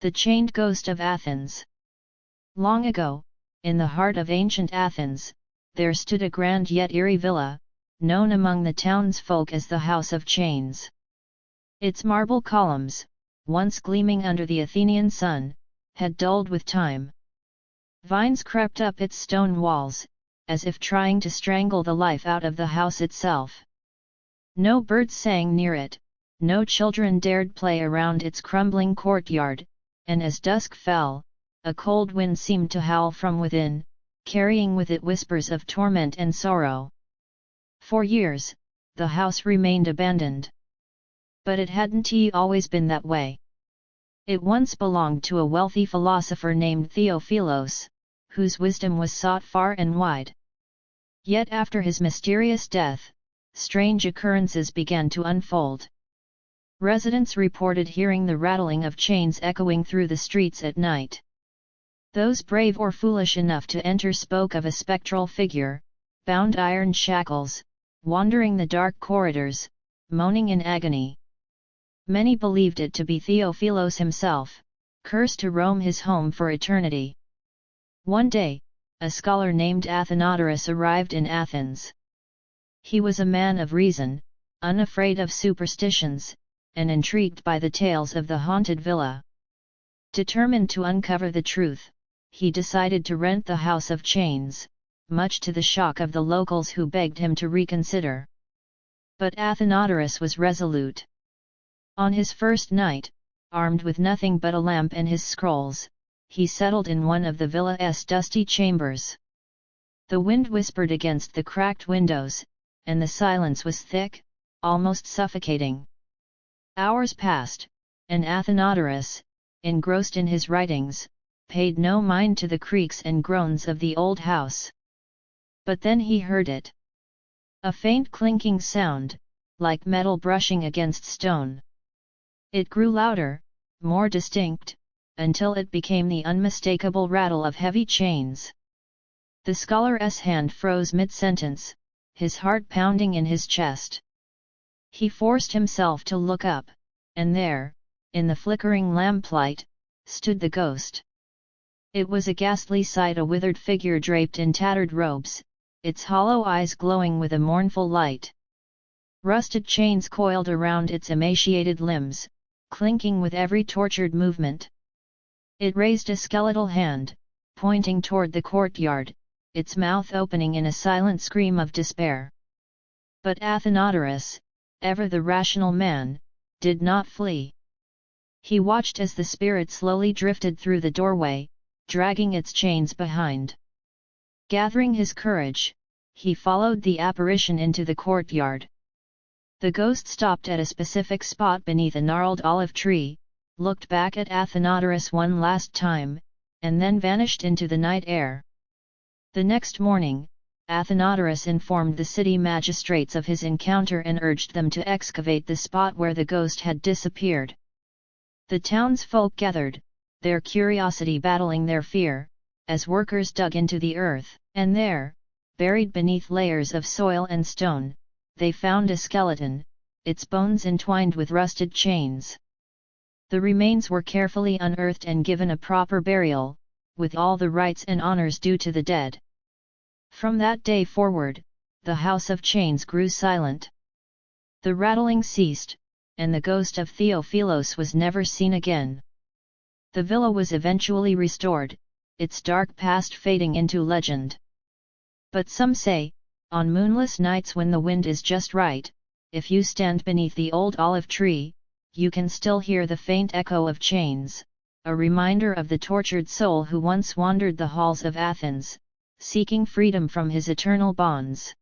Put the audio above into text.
The Chained Ghost of Athens. Long ago, in the heart of ancient Athens, there stood a grand yet eerie villa, known among the townsfolk as the House of Chains. Its marble columns, once gleaming under the Athenian sun, had dulled with time. Vines crept up its stone walls, as if trying to strangle the life out of the house itself. No birds sang near it, no children dared play around its crumbling courtyard, and as dusk fell, a cold wind seemed to howl from within, carrying with it whispers of torment and sorrow. For years, the house remained abandoned. But it hadn't always been that way. It once belonged to a wealthy philosopher named Theophilos, whose wisdom was sought far and wide. Yet after his mysterious death, strange occurrences began to unfold. Residents reported hearing the rattling of chains echoing through the streets at night. Those brave or foolish enough to enter spoke of a spectral figure, bound iron shackles, wandering the dark corridors, moaning in agony. Many believed it to be Theophilos himself, cursed to roam his home for eternity. One day, a scholar named Athenodorus arrived in Athens. He was a man of reason, unafraid of superstitions, and intrigued by the tales of the haunted villa. Determined to uncover the truth, he decided to rent the House of Chains, much to the shock of the locals who begged him to reconsider. But Athenodorus was resolute. On his first night, armed with nothing but a lamp and his scrolls, he settled in one of the villa's dusty chambers. The wind whispered against the cracked windows, and the silence was thick, almost suffocating. Hours passed, and Athenodorus, engrossed in his writings, paid no mind to the creaks and groans of the old house. But then he heard it. A faint clinking sound, like metal brushing against stone. It grew louder, more distinct, until it became the unmistakable rattle of heavy chains. The scholar's hand froze mid-sentence, his heart pounding in his chest. He forced himself to look up, and there, in the flickering lamplight, stood the ghost. It was a ghastly sight, a withered figure draped in tattered robes, its hollow eyes glowing with a mournful light. Rusted chains coiled around its emaciated limbs, clinking with every tortured movement. It raised a skeletal hand, pointing toward the courtyard, its mouth opening in a silent scream of despair. But Athenodorus, ever the rational man, did not flee. He watched as the spirit slowly drifted through the doorway, dragging its chains behind. Gathering his courage, he followed the apparition into the courtyard. The ghost stopped at a specific spot beneath a gnarled olive tree, looked back at Athenodorus one last time, and then vanished into the night air. The next morning, Athenodorus informed the city magistrates of his encounter and urged them to excavate the spot where the ghost had disappeared. The townsfolk gathered, their curiosity battling their fear, as workers dug into the earth, and there, buried beneath layers of soil and stone, they found a skeleton, its bones entwined with rusted chains. The remains were carefully unearthed and given a proper burial, with all the rites and honors due to the dead. From that day forward, the House of Chains grew silent. The rattling ceased, and the ghost of Theophilos was never seen again. The villa was eventually restored, its dark past fading into legend. But some say, on moonless nights when the wind is just right, if you stand beneath the old olive tree, you can still hear the faint echo of chains, a reminder of the tortured soul who once wandered the halls of Athens, seeking freedom from his eternal bonds.